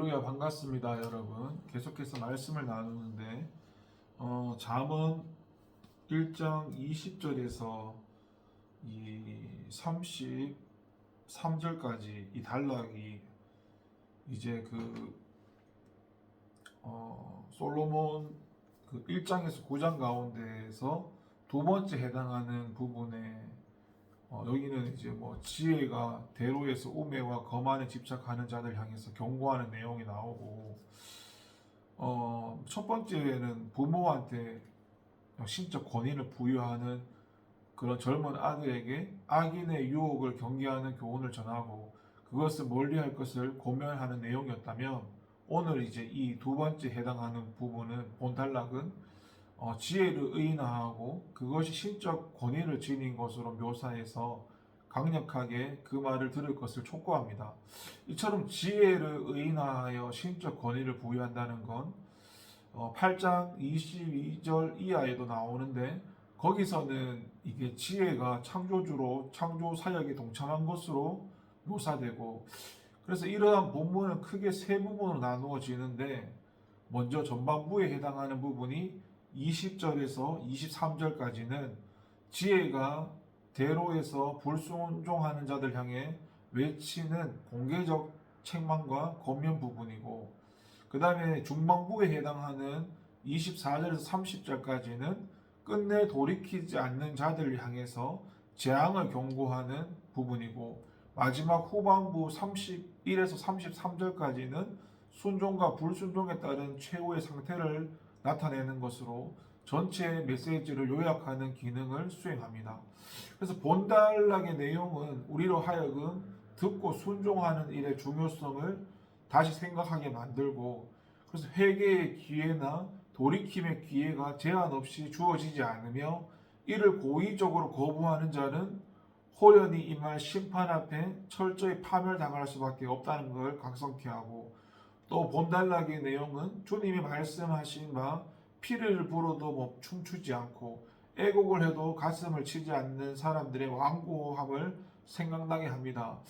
할렐루야 반갑습니다 여러분. 계속해서 말씀을 나누는데 잠언 1장 20절에서 이 33절까지 이 단락이 이제 솔로몬 1장에서 9장 가운데에서 두 번째 해당하는 부분에 여기는 이제 지혜가 대로에서 우매와 거만에 집착하는 자들 향해서 경고하는 내용이 나오고, 첫 번째는 부모한테 신적 권위를 부여하는 그런 젊은 아들에게 악인의 유혹을 경계하는 교훈을 전하고 그것을 멀리할 것을 고면하는 내용이었다면, 오늘 이제 이 두 번째 해당하는 부분은 본단락은 지혜를 의인화하고 그것이 신적 권위를 지닌 것으로 묘사해서 강력하게 그 말을 들을 것을 촉구합니다. 이처럼 지혜를 의인화하여 신적 권위를 부여한다는 건 8장 22절 이하에도 나오는데, 거기서는 이게 지혜가 창조주로 창조 사역에 동참한 것으로 묘사되고, 그래서 이러한 본문은 크게 세 부분으로 나누어지는데, 먼저 전반부에 해당하는 부분이 20절에서 23절까지는 지혜가 대로에서 불순종하는 자들 향해 외치는 공개적 책망과 권면 부분이고, 그 다음에 중반부에 해당하는 24절에서 30절까지는 끝내 돌이키지 않는 자들을 향해서 재앙을 경고하는 부분이고, 마지막 후반부 31에서 33절까지는 순종과 불순종에 따른 최후의 상태를 나타내는 것으로 전체 메시지를 요약하는 기능을 수행합니다. 그래서 본단락의 내용은 우리로 하여금 듣고 순종하는 일의 중요성을 다시 생각하게 만들고, 그래서 회개의 기회나 돌이킴의 기회가 제한 없이 주어지지 않으며 이를 고의적으로 거부하는 자는 호련히 임할 심판 앞에 철저히 파멸당할 수밖에 없다는 걸 각성케 하고, 또 본단락의 내용은 주님이 말씀하신 바 피를 불어도 춤추지 않고 애곡을 해도 가슴을 치지 않는 사람들의 완고함을 생각나게 합니다.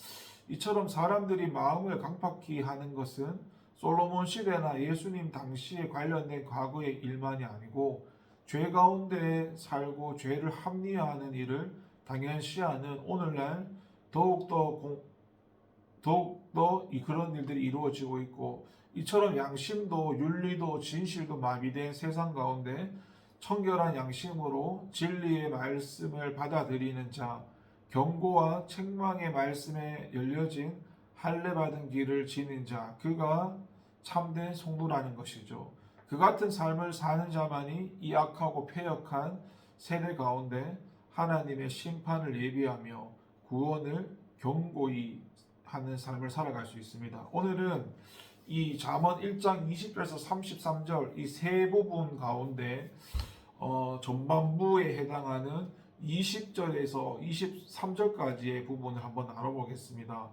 이처럼 사람들이 마음을 강팍히 하는 것은 솔로몬 시대나 예수님 당시에 관련된 과거의 일만이 아니고, 죄 가운데 살고 죄를 합리화하는 일을 당연시하는 오늘날 더욱더 그런 일들이 이루어지고 있고, 이처럼 양심도 윤리도 진실도 마비된 세상 가운데 청결한 양심으로 진리의 말씀을 받아들이는 자, 경고와 책망의 말씀에 열려진 할례받은 길을 지닌 자, 그가 참된 성도라는 것이죠. 그 같은 삶을 사는 자만이 이 악하고 패역한 세대 가운데 하나님의 심판을 예비하며 구원을 경고히 하는 삶을 살아갈 수 있습니다. 오늘은 이 잠언 1장 20절에서 33절 이 세 부분 가운데 전반부에 해당하는 20절에서 23절까지의 부분을 한번 나눠보겠습니다.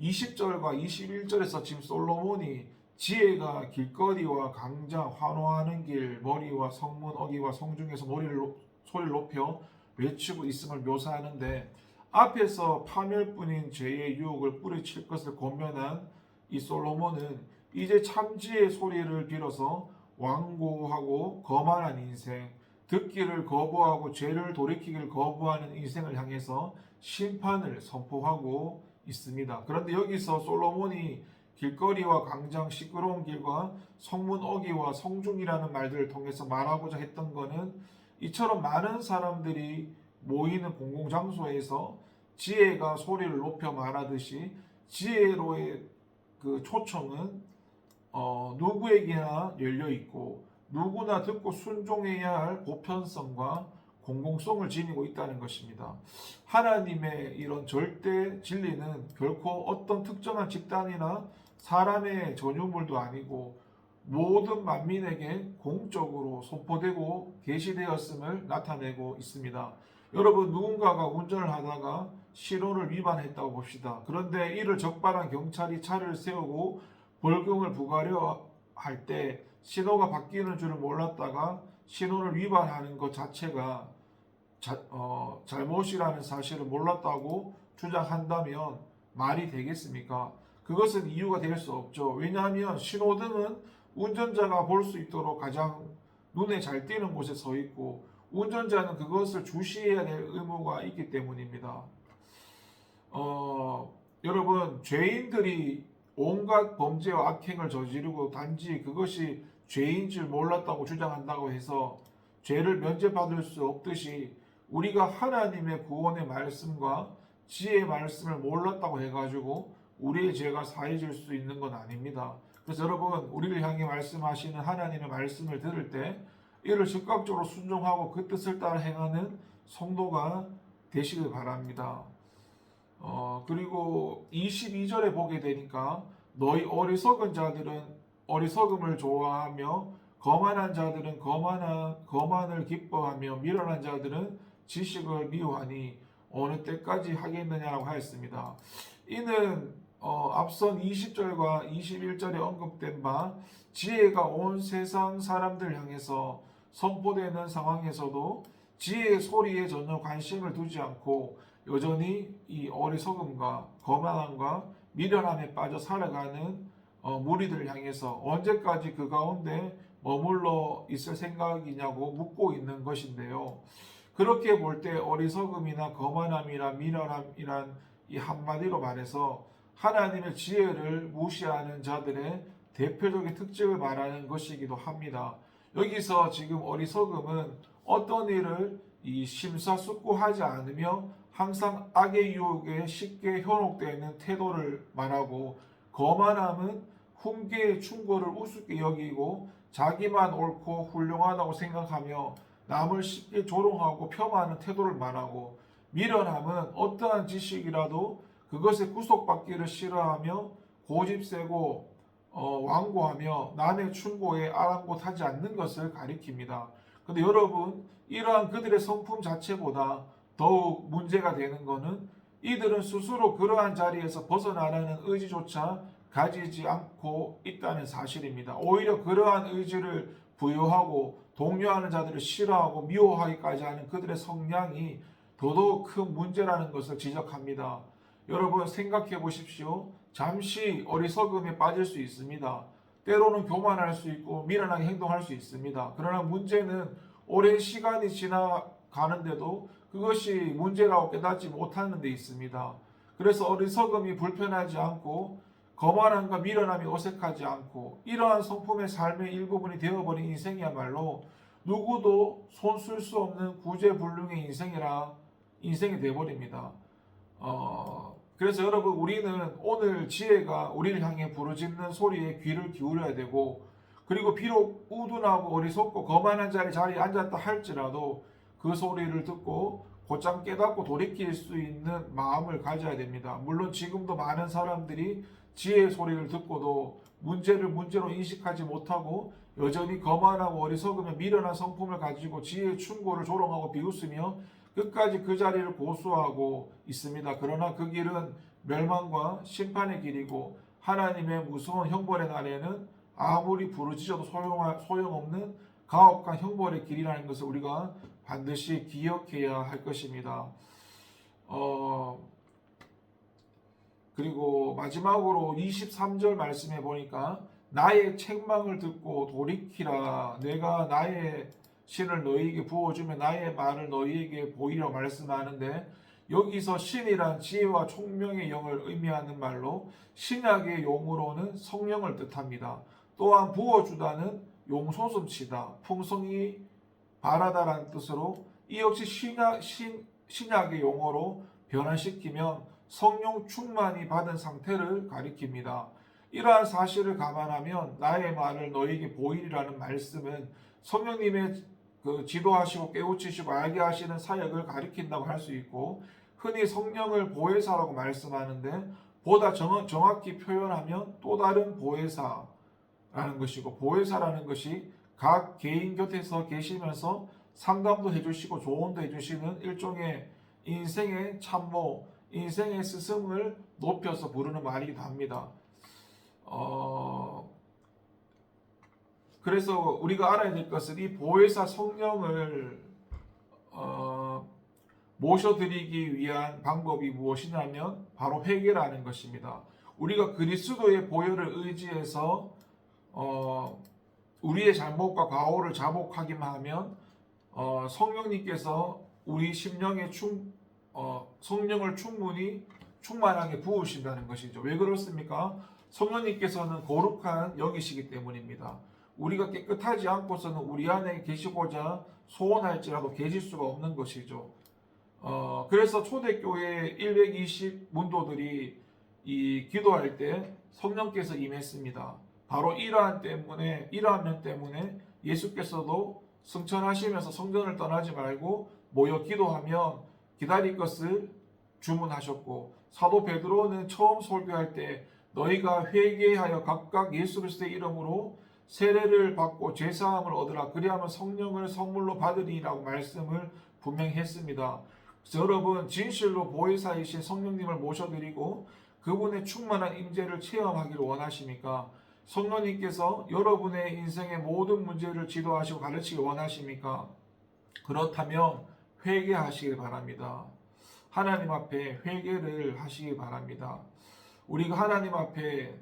20절과 21절에서 지금 솔로몬이 지혜가 길거리와 강장, 환호하는 길, 머리와 성문, 어기와 성중에서 소리를 높여 외치고 있음을 묘사하는데, 앞에서 파멸뿐인 죄의 유혹을 뿌리칠 것을 권면한 이 솔로몬은 이제 참지의 소리를 빌어서 완고하고 거만한 인생, 듣기를 거부하고 죄를 돌이키기를 거부하는 인생을 향해서 심판을 선포하고 있습니다. 그런데 여기서 솔로몬이 길거리와 강장, 시끄러운 길과 성문 어기와 성중이라는 말들을 통해서 말하고자 했던 것은, 이처럼 많은 사람들이 모이는 공공장소에서 지혜가 소리를 높여 말하듯이 지혜로의 그 초청은 누구에게나 열려 있고 누구나 듣고 순종해야 할 보편성과 공공성을 지니고 있다는 것입니다. 하나님의 이런 절대 진리는 결코 어떤 특정한 집단이나 사람의 전유물도 아니고 모든 만민에게 공적으로 선포되고 계시되었음을 나타내고 있습니다. 여러분, 누군가가 운전을 하다가 신호를 위반했다고 봅시다. 그런데 이를 적발한 경찰이 차를 세우고 벌금을 부과하려 할 때 신호가 바뀌는 줄을 몰랐다가 신호를 위반하는 것 자체가 잘못이라는 사실을 몰랐다고 주장한다면 말이 되겠습니까? 그것은 이유가 될 수 없죠. 왜냐하면 신호등은 운전자가 볼 수 있도록 가장 눈에 잘 띄는 곳에 서 있고 운전자는 그것을 주시해야 될 의무가 있기 때문입니다. 여러분, 죄인들이 온갖 범죄와 악행을 저지르고 단지 그것이 죄인 줄 몰랐다고 주장한다고 해서 죄를 면제받을 수 없듯이 우리가 하나님의 구원의 말씀과 지혜의 말씀을 몰랐다고 해가지고 우리의 죄가 사해질 수 있는 건 아닙니다. 그래서 여러분, 우리를 향해 말씀하시는 하나님의 말씀을 들을 때 이를 즉각적으로 순종하고 그 뜻을 따라 행하는 성도가 되시길 바랍니다. 그리고 22절에 보게 되니까 너희 어리석은 자들은 어리석음을 좋아하며 거만한 자들은 거만을 기뻐하며 미련한 자들은 지식을 미워하니 어느 때까지 하겠느냐라고 하였습니다. 이는 앞선 20절과 21절에 언급된 바 지혜가 온 세상 사람들 향해서 선포되는 상황에서도 지혜의 소리에 전혀 관심을 두지 않고 여전히 이 어리석음과 거만함과 미련함에 빠져 살아가는 무리들을 향해서 언제까지 그 가운데 머물러 있을 생각이냐고 묻고 있는 것인데요. 그렇게 볼 때 어리석음이나 거만함이나 미련함이란 이 한마디로 말해서 하나님의 지혜를 무시하는 자들의 대표적인 특징을 말하는 것이기도 합니다. 여기서 지금 어리석음은 어떤 일을 심사숙고하지 않으며 항상 악의 유혹에 쉽게 현혹되는 태도를 말하고, 거만함은 훈계의 충고를 우습게 여기고 자기만 옳고 훌륭하다고 생각하며 남을 쉽게 조롱하고 폄하하는 태도를 말하고, 미련함은 어떠한 지식이라도 그것에 구속받기를 싫어하며 고집세고 완고하며 남의 충고에 아랑곳하지 않는 것을 가리킵니다. 근데 여러분, 이러한 그들의 성품 자체보다 더욱 문제가 되는 것은 이들은 스스로 그러한 자리에서 벗어나라는 의지조차 가지지 않고 있다는 사실입니다. 오히려 그러한 의지를 부여하고 동요하는 자들을 싫어하고 미워하기까지 하는 그들의 성향이 더더욱 큰 문제라는 것을 지적합니다. 여러분, 생각해 보십시오. 잠시 어리석음에 빠질 수 있습니다. 때로는 교만할 수 있고 미련하게 행동할 수 있습니다. 그러나 문제는 오랜 시간이 지나가는데도 그것이 문제라고 깨닫지 못하는 데 있습니다. 그래서 어리석음이 불편하지 않고 거만함과 미련함이 어색하지 않고 이러한 성품의 삶의 일부분이 되어버린 인생이야말로 누구도 손쓸 수 없는 구제불능의 인생이 되어버립니다. 그래서 여러분, 우리는 오늘 지혜가 우리를 향해 부르짖는 소리에 귀를 기울여야 되고, 그리고 비록 우둔하고 어리석고 거만한 자리에 앉았다 할지라도 그 소리를 듣고 곧장 깨닫고 돌이킬 수 있는 마음을 가져야 됩니다. 물론 지금도 많은 사람들이 지혜의 소리를 듣고도 문제를 문제로 인식하지 못하고 여전히 거만하고 어리석으며 미련한 성품을 가지고 지혜의 충고를 조롱하고 비웃으며 끝까지 그 자리를 고수하고 있습니다. 그러나 그 길은 멸망과 심판의 길이고 하나님의 무서운 형벌의 날에는 아무리 부르짖어도 소용없는 가혹한 형벌의 길이라는 것을 우리가 반드시 기억해야 할 것입니다. 그리고 마지막으로 23절 말씀해 보니까 나의 책망을 듣고 돌이키라. 내가 나의 신을 너희에게 부어주며 나의 말을 너희에게 보이려 말씀하는데, 여기서 신이란 지혜와 총명의 영을 의미하는 말로 신약의 용어로는 성령을 뜻합니다. 또한 부어주다는 용솟음치다, 풍성이 바라다라는 뜻으로 이 역시 신약의 용어로 변환시키면 성령 충만이 받은 상태를 가리킵니다. 이러한 사실을 감안하면 나의 말을 너희에게 보이리라는 말씀은 성령님의 지도하시고 깨우치시고 알게 하시는 사역을 가리킨다고 할 수 있고, 흔히 성령을 보혜사라고 말씀하는데 보다 정확히 표현하면 또 다른 보혜사라는 것이고, 보혜사라는 것이 각 개인 곁에서 계시면서 상담도 해주시고 조언도 해주시는 일종의 인생의 참모, 인생의 스승을 높여서 부르는 말이기도 합니다. 그래서 우리가 알아야 될 것은 이 보혜사 성령을 모셔드리기 위한 방법이 무엇이냐면 바로 회개라는 것입니다. 우리가 그리스도의 보혈을 의지해서 우리의 잘못과 과오를 자복하기만 하면 성령님께서 우리 심령에 성령을 충분히 충만하게 부으신다는 것이죠. 왜 그렇습니까? 성령님께서는 거룩한 영이시기 때문입니다. 우리가 깨끗하지 않고서는 우리 안에 계시고자 소원할지라도 계실 수가 없는 것이죠. 그래서 초대교회 120 문도들이 이 기도할 때 성령께서 임했습니다. 바로 이러한 면 때문에 예수께서도 승천하시면서 성전을 떠나지 말고 모여 기도하면 기다릴 것을 주문하셨고, 사도 베드로는 처음 설교할 때 너희가 회개하여 각각 예수 그리스도의 이름으로 세례를 받고 죄사함을 얻으라 그리하면 성령을 선물로 받으리라고 말씀을 분명히 했습니다. 그래서 여러분, 진실로 보혜사이신 성령님을 모셔드리고 그분의 충만한 임재를 체험하기를 원하십니까? 성령님께서 여러분의 인생의 모든 문제를 지도하시고 가르치기 원하십니까? 그렇다면 회개하시길 바랍니다. 하나님 앞에 회개를 하시기 바랍니다. 우리가 하나님 앞에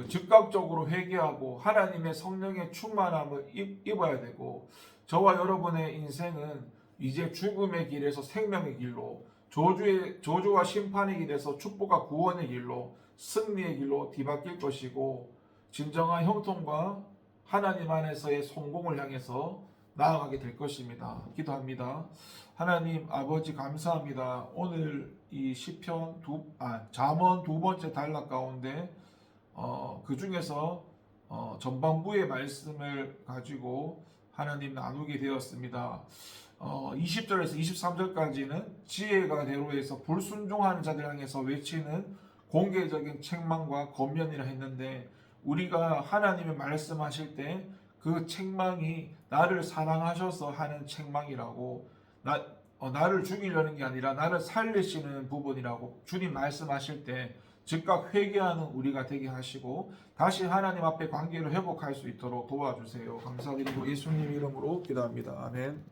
즉각적으로 회개하고 하나님의 성령의 충만함을 입어야 되고, 저와 여러분의 인생은 이제 죽음의 길에서 생명의 길로, 저주와 심판의 길에서 축복과 구원의 길로, 승리의 길로 뒤바뀔 것이고, 진정한 형통과 하나님 안에서의 성공을 향해서 나아가게 될 것입니다. 기도합니다. 하나님 아버지, 감사합니다. 오늘 이 시편 잠언 2번째 단락 가운데 그 중에서 전반부의 말씀을 가지고 하나님 나누게 되었습니다. 20절에서 23절까지는 지혜가 대로에서 불순종하는 자들 향해서 외치는 공개적인 책망과 권면이라 했는데, 우리가 하나님의 말씀하실 때 그 책망이 나를 사랑하셔서 하는 책망이라고, 나를 죽이려는 게 아니라 나를 살리시는 부분이라고 주님 말씀하실 때 즉각 회개하는 우리가 되게 하시고 다시 하나님 앞에 관계를 회복할 수 있도록 도와주세요. 감사드리고 예수님 이름으로 기도합니다. 아멘.